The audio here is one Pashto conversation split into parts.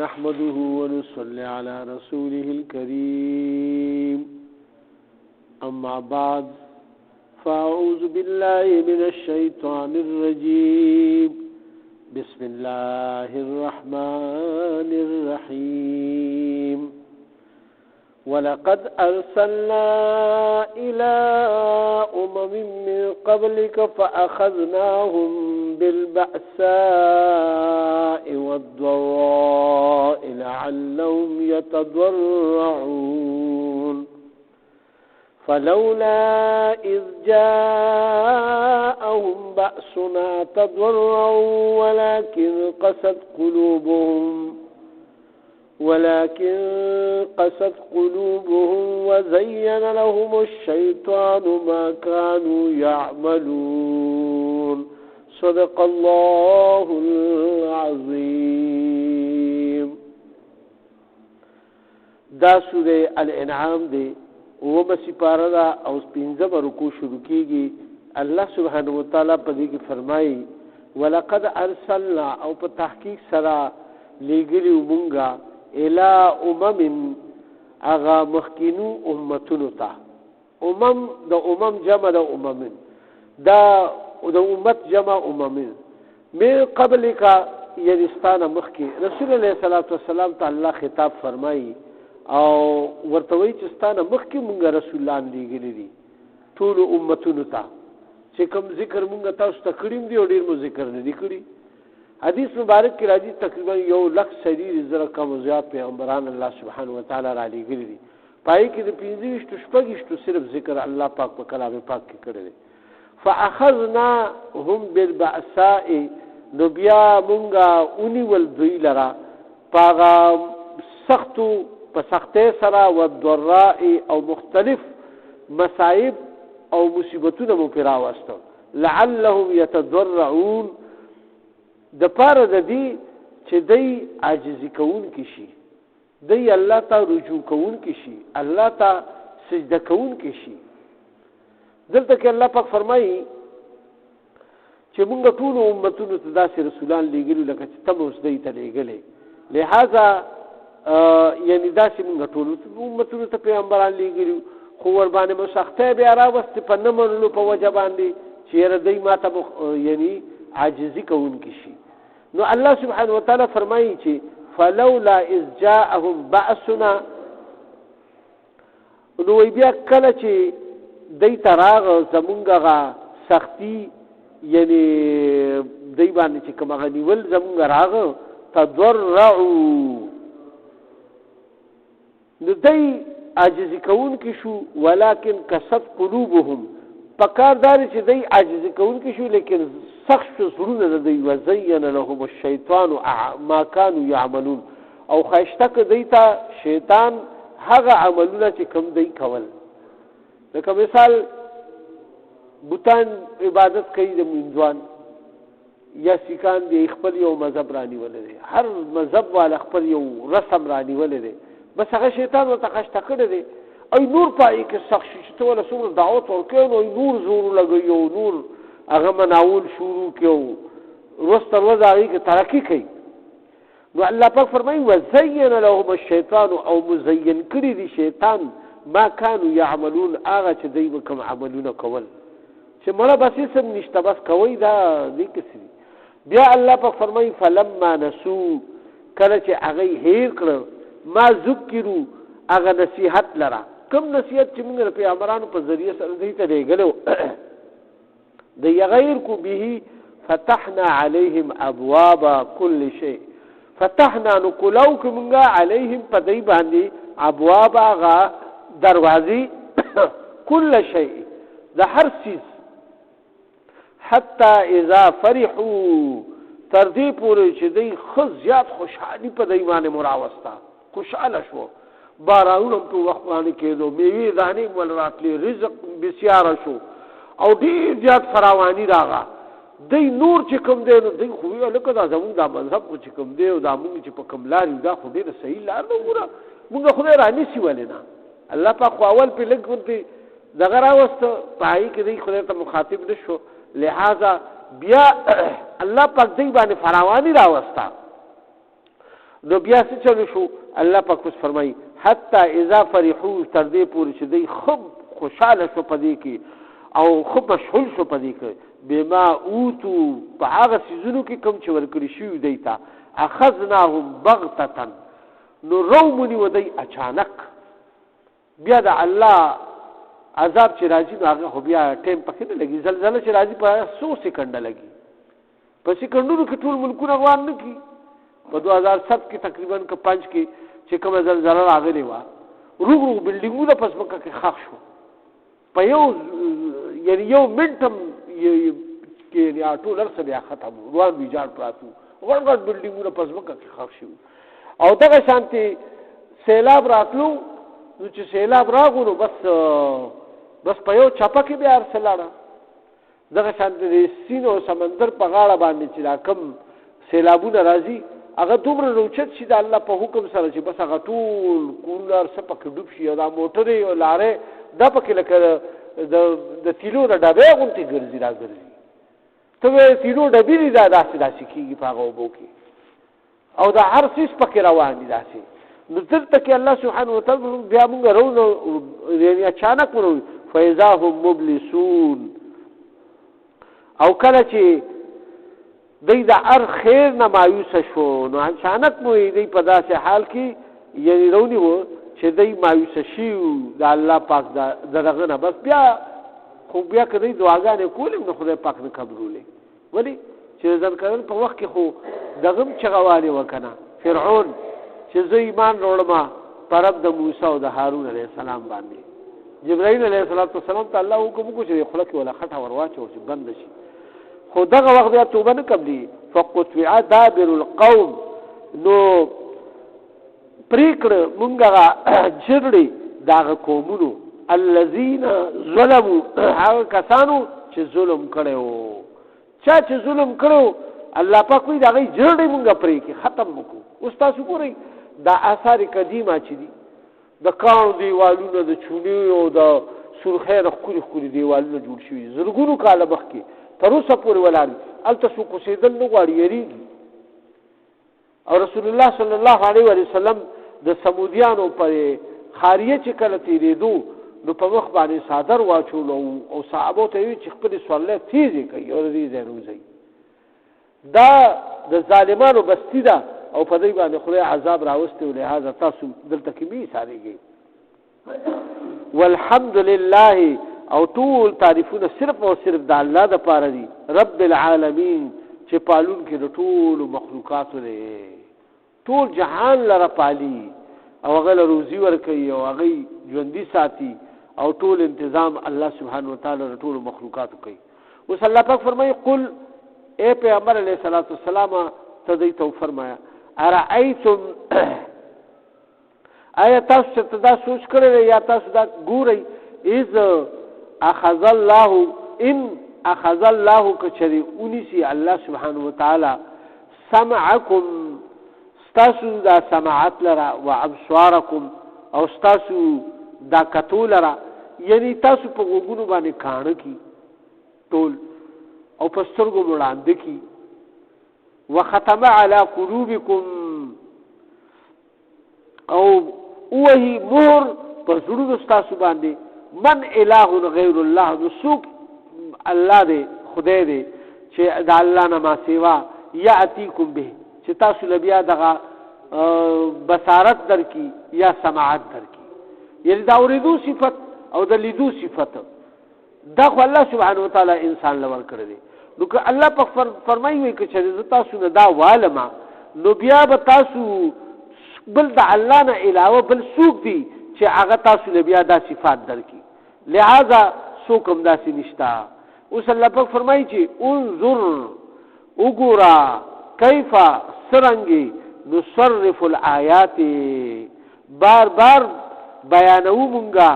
نحمده ونصلي على رسوله الكريم أما بعد فأعوذ بالله من الشيطان الرجيم بسم الله الرحمن الرحيم ولقد أرسلنا إلى أمم من قبلك فأخذناهم بالبأساء والضراء لعلهم يتضرعون فلولا إذ جاءهم بأسنا تضرعوا ولكن قست قلوبهم وزين لهم الشيطان ما كانوا يعملون صدق الله العظيم. دا سورة الانعام دے ومسی پارا او سپینزم رکو شروع کیگی. اللہ سبحانہ وتعالی پدی کی فرمائی ولقد ارسلنا او پا تحقیق سرا لیگلی منگا الى امم اغا مخکینو امتونو تا. امم دا امم جمع دا اممن دا امت جمع اممن من قبل کا یعنستان مخکی رسول علیہ السلام تا اللہ خطاب فرمائی او ورتوی چستان مخکی منگا رسولان لیگلی دی طول امتونو تا چې کوم ذکر مونږ تاسو ته کړیم دی او ډیر مو ذکر نه دی کړی. حدیث مبارک کې راځي تقریبا 1,00,000 کم زیات پیغمبران الله سبحانه و تعالی را لېږلي دي. پای کې د 25 شپږ صرف ذکر الله پاک په کلام پاک کې کړی دی. فاخذناهم بالبأساء نو بیا مونږه اونیول دوی لرا پاغه سختو په سختۍ سره و الضراء او مختلف مصائب او مصیبتونه مو پیرا واستو لعلهم يتضرعون د پاره د دې چې دی عاجزي کوون کی شي دی الله ته رجوع کوون کی شي الله ته سجده کوون کی شي. دلته کې الله پاک فرمایي چې موږ ټول امتونو ته داسې رسولان لېږلي لکه چې تم اوس دی ته لېږلې لہذا یعنی داسې موږ ټول امتونو ته پیغمبران لېږلي خو ور باندې مو سختۍ بیا راوستې په نه منلو په وجه باندې چې یاره دی ما ته یعنی عاجزي کوونکي شي. نو الله سبحانه وتعالی فرمایي چې فلولا اذ جاءهم بأسنا نو بیا کله چې دی ته راغه زمونږ هغه سختي یعنی دی باندې چې کوم هغه نیول زمونږ راغه تضرعوا نو دی عاجزی کون کی شو ولكن قست قلوبهم پکاردار چې دی عاجزی کون کی شو لیکن سخت زړونه دی وزین لهم الشیطان ما كانوا يعملون او خاشتک دیتا شیطان هغه عملونه چې کوم دی کول. لکه مثال بوتان عبادت کوي د منځوان یا سیکان دی خپل یو مذهب رانی ولري هر مذهب والا خپل یو رسم رانی ولري بس هغه شیطان ورته خشته کړی دی او نور پای کې سخت شي چې ټول سره دعوت ورکوي نو نور زور لګي او نور هغه مناول شروع کړي ورسته ورځ هغه کې ترقی کوي. نو الله پاک فرمایي وزين لهم الشیطان او مزین کړی دی شیطان ما كانوا يعملون هغه چې دوی کوم عملونه کول چې مړه بس سم نشته بس کوي دا دې کسي. بیا الله پاک فرمایي فلما نسوا کله چې هغه هیر کړ ما ذکروا اغه نصیحت لرا کم نصیحت چې موږ په امرانو په ذریعہ سره دې ته لګلو د غیر کو به فتحنا عليهم ابواب كل شيء فتحنا نقلو کومه عليهم په دې باندې ابواب غا دروازې كل شيء د هر چیز حتى اذا فرحوا تر دې پورې چې دې خزيات خوشحالي په دې باندې مراوستا خوشاله شو بارانونه په وخت باندې کېدو میوه دانې ول راتلې رزق بسیار شو او ډیر زیات فراوانی راغله دی نور چې کوم دی نو دی خو یې لکه دا زموږ د مذهب چې کوم دی او دا موږ چې په کوم لار دا خو ډیر صحیح لار نه ګوره موږ خدای رانی سی ولنه الله پاک اول په لګ ورته دغه راوست پای کې دی خدای ته مخاطب نشو لہذا بیا الله پاک دی باندې فراوانی راوستا. نو بیا څه چلو شو؟ الله پاک اوس فرمایي حتی اذا فرحوا تر دې پورې چې دی خوب خوشاله شو پدې کې او خوب مشغول شو پدې کې بما اوتو په هغه سيزونو کې کوم چې ورکړي شوی دی تا اخذناهم بغتة نو رومني ودی اچانک. بیا د الله عذاب چې راځي نو هغه خو بیا ټیم پکې نه لګي. زلزله چې راځي په 100 سکند لګي، په سکندونو کې ټول ملکونه روان نه کی. په 2007 کې تقریبا که 5 کې چې کومه زلزله راغلی و روغ بلډینګونه پس مکه کې خاخ شو په یو منټم کې یا ټول ارسه بیا ختم روان ویجاړ پراتو غړ غړ بلډینګونه پس مکه کې خاخ شو. او دغه شانتي سیلاب راتلو نو چې سیلاب راغلو بس په یو چپه کې بیا ارسلاړه. دغه شانتي سین او سمندر په غاړه باندې چې راکم سیلابونه راځي هغه دومره روچت شي د الله په حکم سره چې بس هغه ټول کولر سپک ډوب شي او دا موټرې او لارې دا پکې لکه د تیلو د ډبې غونټي ګرځي راګرځي. ته تیلو ډبې دي دا داسې کېږي په هغه اوبو کې او دا هر څیز پکې روان دي داسې. نو دلته کې الله سبحانه وتعالی بیا موږ راو یعنی اچانک ورو فاذا هم مبلسون. او کله چې دی د ار خیر نه مایوس شو نو اچانک مو دی په داسې حال کې یعنی رونی وو چې دی مایوس شي د الله پاک دغه نه. بس بیا خو بیا کدی دعاګانې کولې نو خدای پاک نه قبولولې. ولی چې ځان کړل په وخت کې خو دغم چغوالی وکنه فرعون چې زه ایمان وروړم پر رب د موسی او د هارون علیه السلام باندې. جبرائیل علیه السلام ته الله حکم وکړ چې خلک ولا خټه ورواچو چې بند شي. خو دغه وخت بیا توبه نه قبلي فقطع دابر القوم نو پریکړه مونږه جړړي دغه قومونو الذين ظلموا هغه کسانو چې ظلم کړو. چا چې ظلم کړو الله پاک وی دغه جړړي مونږه پریکې ختم وکړو. اوس تاسو ګورئ دا آثار قدیمه چې دي د کانو دیوالونو د چونیو او د سرخیر خوري دیوالونو جوړ شوي زرګونو کاله مخکې تر اوسه پورې ولاړ الته سو کوسیدل نو غواړي یریږي. او رسول الله صلی الله علیه وسلم د سمودیانو پر خاریه چې کله تیرېدو نو په مخ باندې صادر واچول او صحابو ته وی چې خپل صلی تیزی کوي او دې زروزي. دا د ظالمانو بستی ده او په دې باندې خدای عذاب راوستي او لہذا تاسو دلته کې به ساريږي. والحمد لله او ټول تعریفونه صرف او صرف د الله د پاره دي رب العالمین چې پالون کې د ټول مخلوقات لري ټول جهان لره پالي او هغه روزي ورکوي او هغه ژوندۍ ساتي او ټول انتظام الله سبحانه وتعالى د ټول مخلوقات کوي. اوس الله پاک فرمایي قل اے پیغمبر علیه الصلاۃ والسلام ته دې تو فرمایا ارایتم آیا تاسو ته دا سوچ کړی یا تاسو دا ګورئ اذ اخذ الله ان اخذ الله کچری اونیسی الله سبحانه وتعالى سمعکم استاسو دا سماعت لرا و ابصارکم او استاسو دا کتول لرا یعنی تاسو په وګونو باندې کانه کی ټول او په سترګو وړاندې کی وختم على قلوبکم او وهي مهر په زړونو استاسو باندې من اله غیر الله نسوک الله دې خدای دې چې د الله نه ما سیوا یاتیکم به چې تاسو لبیا دغه بصارت درکې یا سماعت درکې یعنی دا اوریدو صفت او د لیدو صفت دا خو الله سبحانه وتعالی انسان لور کړی دی. نو که الله په فرمایي چې تاسو نه دا والما نو بیا به تاسو بل د الله نه علاوه بل څوک دی چې هغه تاسو له بیا دا صفات درکې لہذا څوک هم داسې نشته. اوس الله پاک فرمایي چې انظر وګورا کیف سرنګي نصرف الآیات بار بار بیانو مونږه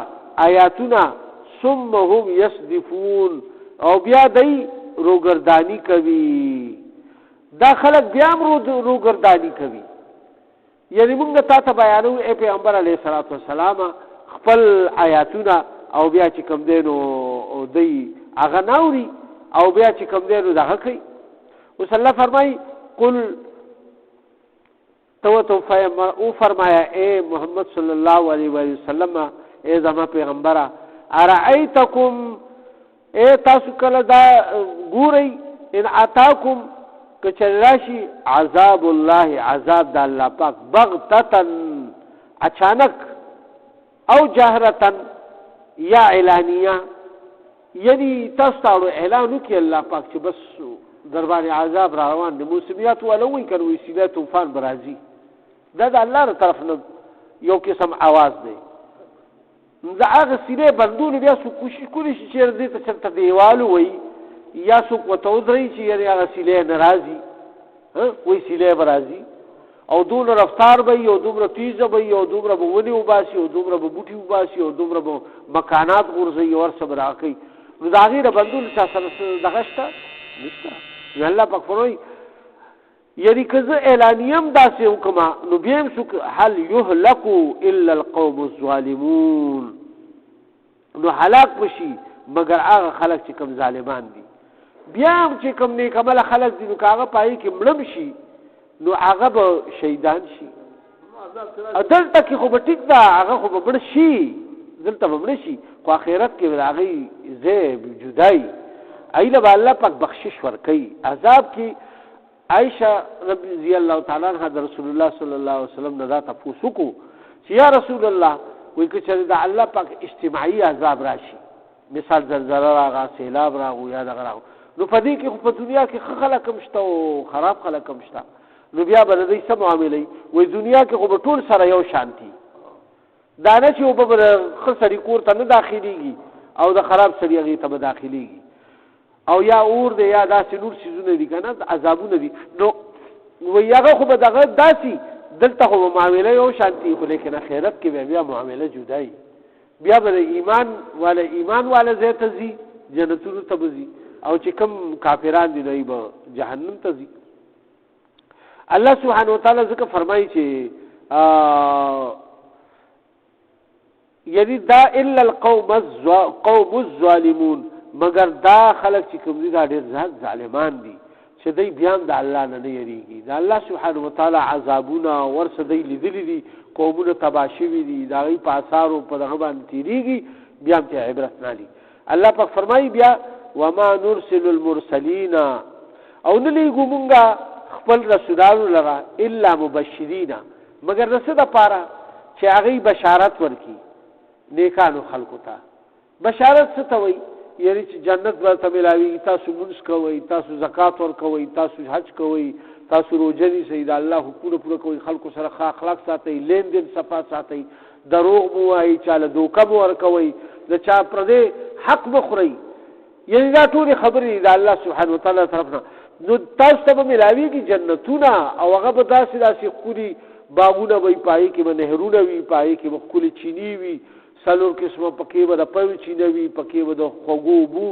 آیاتونه ثم هم یصدفون او بیا دای روګردانی کوي. دا خلک بیا روګردانی کوي یعنی مونږ ته بیانو اے پیغمبر علیه الصلاۃ والسلام خپل آیاتونه او بیا چې کوم دینو او دی هغه ناوري او بیا چې کوم دینو دغه کوي اوس الله فرمای قل تو فرمایا اے محمد صلی الله علیه و وسلم اے زما پیغمبره ارایتکم اے تاسو کله دا ګورئ ان اتاکم کچراشی عذاب الله عذاب د الله پاک بغتتن اچانک او جهرتن یا اعلانیه یعنی تاسو ته اعلان وکړي الله پاک چې بس دربان عذاب را روان دي موسمیات ولوي کوي سیده طوفان برازي دا د الله تر طرف نه یو قسم आवाज دی دا هغه سیده بندونه بیا سو کوشش کوي چې دې ته چرته دیوالو وي یا سو کوتودري چې یعنی هغه سیده ناراضي وای سیده برازي او دون رفتار به او دومره تیز به او دومره بونی وباسي او دومره بوټي وباسي او دومره مکانات ورزي ور صبر اخی ظاهر بندونه چا سره دغشتا نشته الله پاک فرمای یعنی کزه اعلانیم داسې حکما نو بیم شو هل یهلکو الا القوم الظالمون نو هلاک بشي مگر هغه خلک چې کوم ظالمان دي بیا هم چې کوم نیک عمل خلک دي نو هغه پای کې مړم شي نو هغه به شهیدان شي دلته کې خو به ټیک ده هغه خو به مړ شي دلته به مړ شي خو آخرت کې به هغې ځای جدایي ایله به الله پاک بخشش ورکوي عذاب کې عائشہ رضی الله تعالی عنها د رسول الله صلی الله علیه وسلم نه دا تاسو کو چې یا رسول الله وایي چې دا الله پاک اجتماعي عذاب راشي مثال زلزلہ راغی سیلاب راغی یا دغه راغی نو په دې کې خو په دنیا کې خلک هم شته او خراب خلک هم شته نو بیا به دوی څه معاملې وایي دنیا کې خو به ټول سره یو شانتي دا نه چې وبه ښه سړي کور ته نه داخلېږي او د خراب سړي هغې ته به داخلېږي او یا اور دی یا داسې نور سیزونه دي که نه عذابونه دي نو وایي هغه خو به دغه داسې دلته خو به معامله یو شانتي خو لیکن آخرت کې به بیا معامله جدایي بیا به د ایمان والا ځای ته ځي جنتونو ته به ځي او چې کوم کافران دي دوی به جهنم ته ځي الله سبحانه وتعالی ځکه فرمایي چې یعنی دا الا القوم الظالمون مگر دا خلک چې کوم دي دا ډېر زیات ظالمان دي چې دوی بیا هم د الله نه یریږي د الله سبحانه وتعالی عذابونه ورسه دوی لیدلي دي قومونه تباه شوي دي د هغوی په اثارو په دغه باندې تېرېږي بیا هم ته عبرت نه لي الله پاک فرمایي بیا وما نرسل المرسلین او نه لیږو مونږه خپل رسولانو لره الا مبشرین مگر د څه دپاره چې هغوی بشارت ورکړي نیکانو خلکو ته بشارت څه ته وایي یعنی چې جنت ورته ملاوي تاسو مونځ کوئ تاسو زکات ورکوئ تاسو حج کوئ تاسو روژه نیسئ د الله حقونه پوره کوئ خلکو سره ښه اخلاق ساتئ لین دین صفا ساتئ دروغ مو وایئ چاله دوکه مو ورکوئ د چا پردی حق مه خورئ یعنی دا ټولې خبرې د الله سبحانه وتعالی طرف نه نو تاسو ته به ملاویږي جنتونه او هغه به داسې داسې ښکلي باغونه به وي په هغې کې به نهرونه وي په هغې کې به ښکلې چینې وي څلور قسمه پکې به د پوي چینه وي پکې به د خوږو اوبو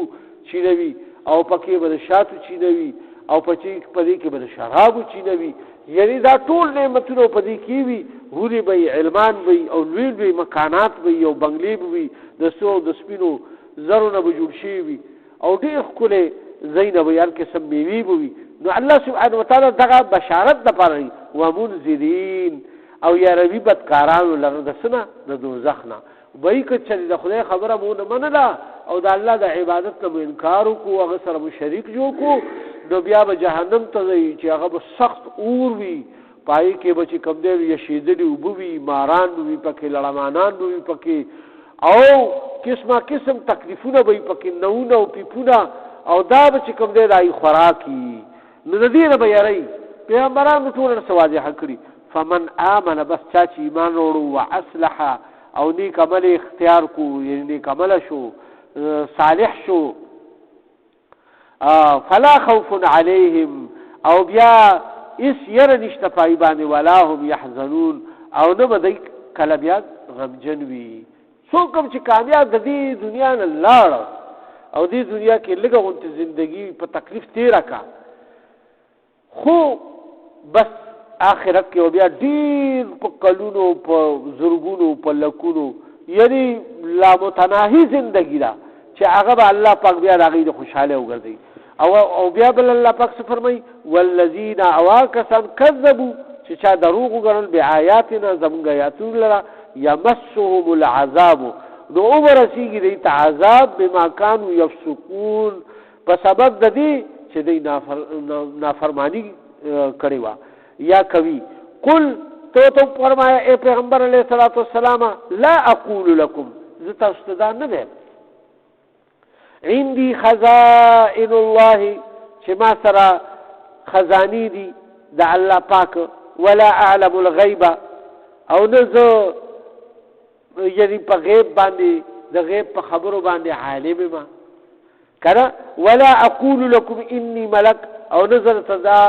چینه وي او پکې به د شاتو چینه وي او په دې کې به د شرابو چینه وي یعنی دا ټول نعمتونه په دې کې وي حورې به وي علمان به وي او لوی لوی مکانات به وي او بنګلې به وي د سرو او د سپینو زرو نه به جوړ شوي وي او ډېر ښکلی ځای نه به هر قسم میوې به وي نو الله سبحانه وتعالی دغه بشارت دپاره وي ومنذرین او یاروي بدکارانو لره د څه نه د دوزخ نه وایي که چې د خدای خبره مو نه منله او د الله د عبادت نه مو انکار وکړو هغه سره مو شریک جوړ کړو نو بیا به جهنم ته ځئ چې هغه به سخت اور وي په هغې کې به چې کوم دی یشېدلي اوبه وي ماران به وي پکې لړمانان به وي پکې او قسمه قسم تکلیفونه به وي پکې نوونه او پیپونه او دا به چې کوم دی د هغې خوراک وي نو د دې نه به یری پیغمبرانو ټول ورته واضحه کړي فمن آمن بس چا چې ایمان وروړو واصلحه او نیک عمل اختیار کو یعنی نیک عمل شو صالح شو فلا خوف علیهم او بیا اس ير نشته پای باندې ولا هم يحزنون او نه بدای کله بیا غمجن وي څوک چې کامیاب د دې دنیا نه لاړ او دې دنیا کې لږه غونته ژوندۍ په تکلیف تیر کا خو بس آخرت کې بیا ډیر په کلونو په زرګونو په لکونو یعنی لا متناهي زندگی دا چې هغه به الله پاک بیا د هغې د خوشحاله وګرځي او بیا بل الله پاک څه فرمایي والذین اواکسن کذبوا چې چا دروغ وګڼل بیااتنا زمونږ آیاتونو لره یمسهم العذاب نو ورسیږي دوی ته عذاب بما كانوا یفسقون په سبب د دې چې دوی نافرمانی کړې وه یا کوي قل تو فرمایا اے پیغمبر علیہ الصلوۃ والسلام لا اقول لكم زه تاسو ته دا نه وایم عندي خزائن الله چې ما سره خزانی دي د الله پاک ولا اعلم الغیب او نه زه یعنی په غیب باندې د غیب په خبرو باندې عالم ما کړه ولا اقول لكم اني ملک او نظر تدا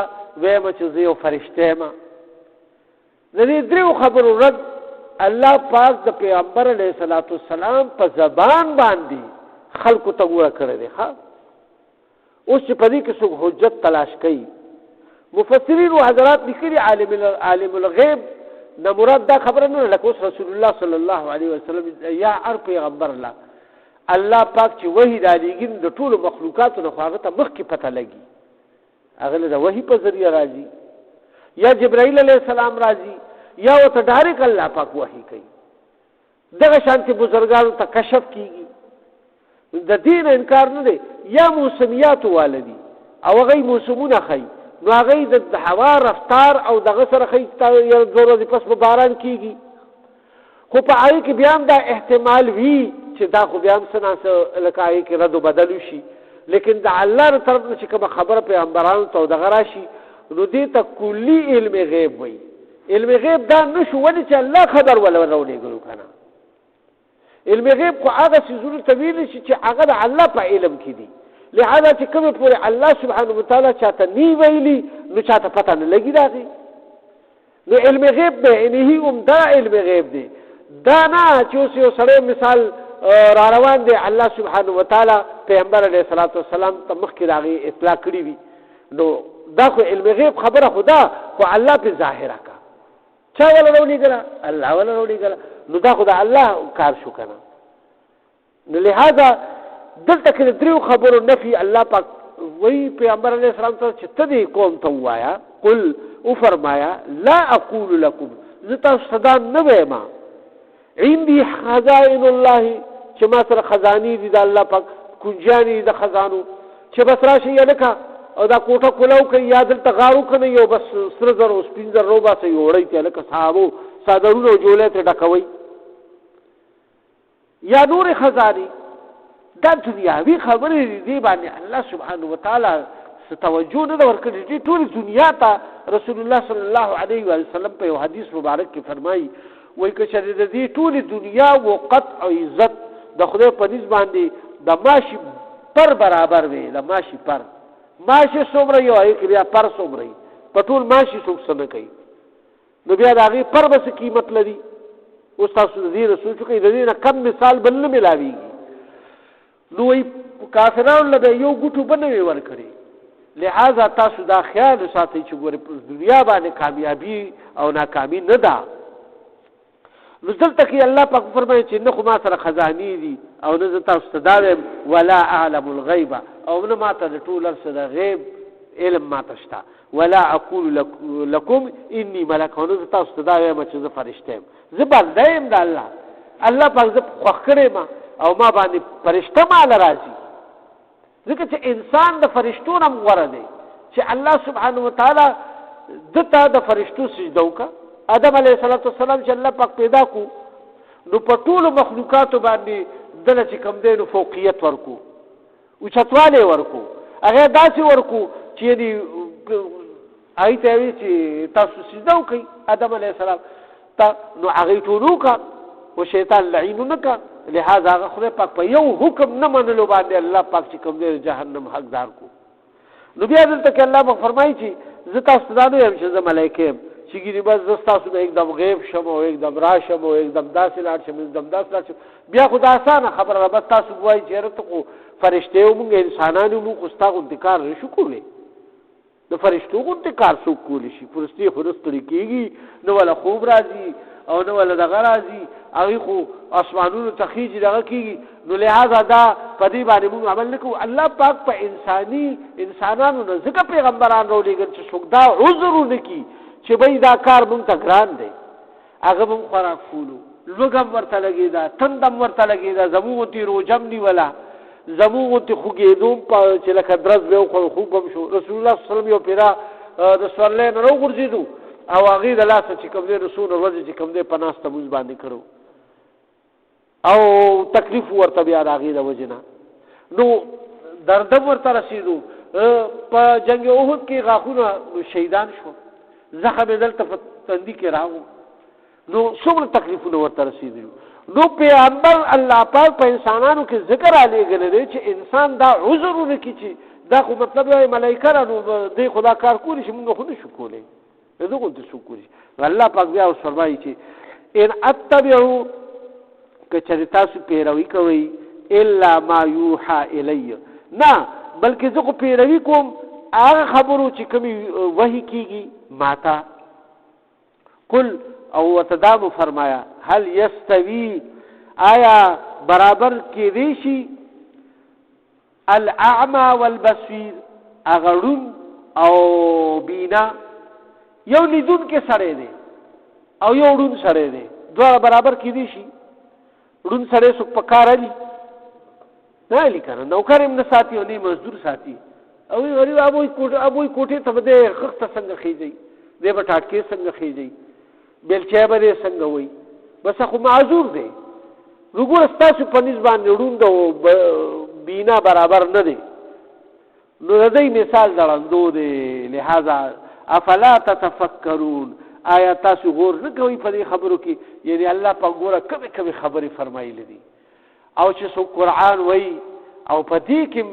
وایم چې زه یو فرشته ما د دې درو خبرو رد الله پاک د پیغمبر علیه الصلاۃ والسلام په زبان باندې خلق ته وګړه کړی دی ها اوس چې په دې کې څوک حجت تلاش کوي مفسرین او حضرات لیکلي عالم الغیب نه مراد دا خبره نه لکه اوس رسول الله صلی الله علیه وسلم یا هر پیغمبر الله پاک چې وحی را لېږي د ټولو مخلوقاتو نه خو هغه ته مخکې پته لګي هغه له د وحی په ذریعه راځي یا جبرائیل علیه السلام راځي یا ورته ډایرک الله پاک وحی کوي دغه شانتي بزرګانو ته کشف کیږي د دین انکار نه دی یا موسمیات والدي او هغه موسمونه خي نو هغه د هوا رفتار او دغه سره خي یو ضروري پس باران کیږي خو په آی کې بیا دا احتمال وی چې دا خو بیا هم څه لکه آی کې رد و بدل شي لیکن د الله تر طرف نه چې کوم خبره پیغمبرانو ته دغه راشي نو دې ته کلی علم غیب وي علم غیب دا نشو ولې چې الله خبر ولا راولېږلو کنه علم غیب خو هغه څیزونه ته ویل شي چې هغه د الله په علم کې دي لہذا چې کومه پورې الله سبحانه وتعالى چاته نی ویلي نو چاته پته نه لګي راځي نو علم غیب به انهي دا علم غیب دی دا نه چې اوس یو سړی مثال را روان دی الله سبحانه وتعالى پیغمبر علیه الصلاۃ والسلام ته مخکې راغی اطلاع کړی وي نو دا خو علم غیب خبره خدا خو الله په ظاهره کا چا ولا راولېږله الله ولا راولېږله نو دا خو د الله کار شو کنه نو لہذا دلته کې درو خبرو نفي الله پاک وی پیغمبر علیه السلام ته چې ته دې قوم ته وایا قل او فرمایا لا اقول لكم زتا صدا نه وایم عندي خزائن الله چې ما سره خزاني دي د الله پاک کنجاني د خزانو چې بس راشي لکه او دا کوټه کولو کوي یا دلته غارو کنه یو بس سره زر او سپینځر رو باسه یوړی ته لکه صحابو صادرونو جوړه ته ډکوي یا نور خزاني دا دنیاوی خبرې دي باندې الله سبحانه وتعالى ستوجه نه ورکړي دي ټول دنیا ته رسول الله صلی الله علیه و سلم په یو حدیث مبارک کې فرمایي وایي که چې دې ټول دنیا وقت او عزت د خدای په نس باندې د ماشي پر برابر وي د ماشي پر ماشي څومره یو کې بیا پر څومره په ټول ماشي څوک څه کوي نو بیا د هغې پر به څه قیمت لري اوس تاسو د دې رسول کوي د دې نه کم مثال بل نه ملاویږي نو وی کافرانو له یو ګوټو بنوي ورکړي لہذا تاسو دا خیال ساتئ چې ګوره دنیا باندې کامیابی او ناکامی نه ده نو دلته کې الله پاک فرمایي چې نه خو ما سره خزاني دي او نه تاسو ته دا وایم ولا اعلم الغیب او نه ما ته د ټول سره غیب علم ما ته شته ولا اقول لكم اني ملک او نه تاسو ته دا وایم چې زه فرشته یم زه بنده یم د الله پاک زه خوښ کړی ما او ما باندې فرشته مال راځي ځکه چې انسان د فرشتو نه غوره دی چې الله سبحانه وتعالى دته د فرشتو سجده وکړه آدم علیه السلام چې الله پاک پیدا کو نو په ټولو مخلوقاتو باندې دله چې کوم دی نو فوقیت ورکو اوچتوالی ورکو هغه داسې ورکو چې یعنې هغې ته وایي چې تاسو سجده وکئ آدم علیه السلام ته نو هغې ټول وکړه و شیطان لعینو نه کړه لہذا هغه خدای پاک په یو حکم نه منلو باندې الله پاک چې کوم دی جهنم حقدار کو نو بیا دلته کې الله پاک فرمایي چې زه تاسو ته دا نه وایم چې زه ملایکه یم چې ګینې بس زه ستاسو نه एकदम غیب شم او एकदम راشم او एकदम داسې لاړ شم एकदम داسې لاړ شم بیا خو دا اسانه خبره ده بس تاسو وایي چې یاره ته خو فرشته یو مونږ انسانان یو مونږ خو ستا غوندې کار نه شو کولی د فرشتو غوندې کار څوک کولی شي فرشتې خو نه ستړي کېږي نه وله خوب راځي او نه ولا دغه راځي هغه خو اسمانونو تخیج دغه کیږي نو لہذا دا په دې باندې موږ عمل نکوو الله پاک په انسانانو نه ځکه پیغمبران راولېږل چې څوک دا عذر ونکړي چې بھئی دا کار موږ ته ګران دی هغه موږ خوراک کولو لوږم ورته لګېده تندم ورته لګېده زموږ غوندې روجم نیوله زموږ غوندې خوږېدوم چې لکه درز به وخوړ خوب هم شو رسول الله صلی الله علیه وسلم یو پیرا د سورلی نه راوغورځېدو او هغې د لاسه چې کوم دی د څونه ورځې چې کوم دی په ناسته مونځ باندې کړو او تکلیف ورته بیا د هغې د وجې نه نو دردم ورته رسېدو په جنګ احد کې غاښونه شهیدان شو زخم یې دلته په تندي کې راغو نو څومره تکلیفونه ورته رسېدلي نو پیغمبر الله پاک په انسانانو کې ذکر علیږلی دی چې انسان دا عذر ونه کړي چې دا خو مطلب دی ملایکه را نو دی خو دا کار کولی شي موږ خو نه شو کولی دغه غوندې څوک کولی نو الله پاک بیا اوس فرمایي چې ان اتبعو که چېرې تاسو پیروي کوئ الا ما یوحى الی نه بلکې زه خو پیروي کوم هغه خبرو چې کومې وحي کېږي ماته قل او وتدام فرمایا هل یستوی آیا برابر کېدی شي الاعمى والبصیر اغړون او بینا یو لیدون کې سړی دی او یو ړوند سړی دی دواړه برابر کېدی شي ړوند سړی څوک په کار علي نه علي که نه نوکر هم نه ساتي او نه مزدور ساتي او غریب ابوی کوټې ته به دی خښته څنګه خېږي دی به ټاټکې څنګه خېږي بیلچی به دی څنګه وایي بس خو معذور دی نو ګوره ستاسو په نسبت باندې ړوند او بینا برابر نه دی نو د دې مثال د ړندو دی لہذا افلا تتفکرون آیا تاسو غور نه کوئ په دې خبرو کې یعنی الله په ګوره کومې کومې خبرې فرمایلې دي او چې څوک قرآن وایي او په دې کې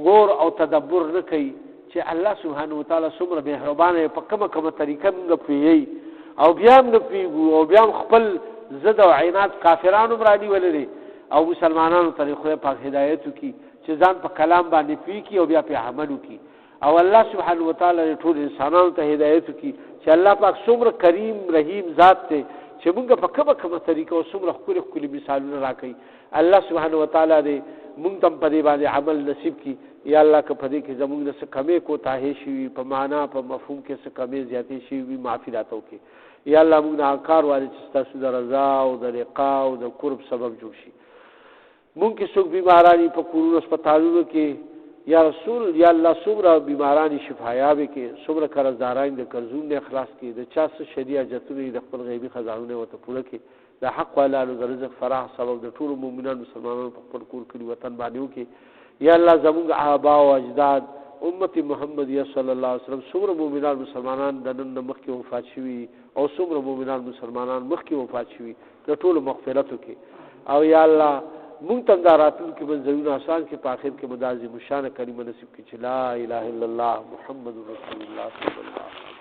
غور او تدبر نه کوي چې الله سبحانه وتعالی څومره مهربانه په کومه کومه طریقه موږ پوهیږي او بیا هم نه پوهېږو او بیا هم خپل ضد او عینات کافرانو هم رانیولې دي او مسلمانانو ته خدای پاک هدایت وکړي چې ځان په کلام باندې پوه کړي او بیا پې عمل وکړي او الله سبحانه وتعالی ټول انسانانو ته هدایت وکړي چې الله پاک څومره کریم رحیم ذات دی چې موږ په کومه کومه طریقه او څومره ښکلي ښکلي مثالونه راکوي الله سبحانه وتعالی دې موږ ته هم په دې باندې عمل نصیب کړي یا الله که په دې کې زموږ نه څه کمې کوتاهۍ شوي په معنا په مفهوم کې څه کمې زیاتې شوي وي معافي راته وکړي یا الله موږ نه هغه کار واري چې ستاسو د رضا او د لقا او د قرب سبب جوړ شي مونږ کې څوک بیمارانی په کورونو هسپتالونو کې یا رسول یا الله څومره بیمارانی شفایابې کې څومره قرضداران د قرضونو نه خلاص کړي د چا څه شرعي حاجتونه د خپل غیبي خزانونه ورته پوره کړي د حق والانو د رزق فراخ سبب د ټولو مؤمنانو مسلمانانو په خپل کور کلي وطن باندې وکړي یا الله زموږ آبا او اجداد امت محمدیه صلی الله علیه وسلم څومره مؤمنان مسلمانان د نن مخکې وفات شوي او څومره مؤمنان مسلمانان مخکې وفات شوي د ټولو مغفرت وکړي او یا الله مونږ ته دا راتلونکي منځونه آسان کې په آخر کې مدازي مشانه کلمه نصیب کړي چې لا اله الا الله محمد رسول الله صلی الله علیه وسلم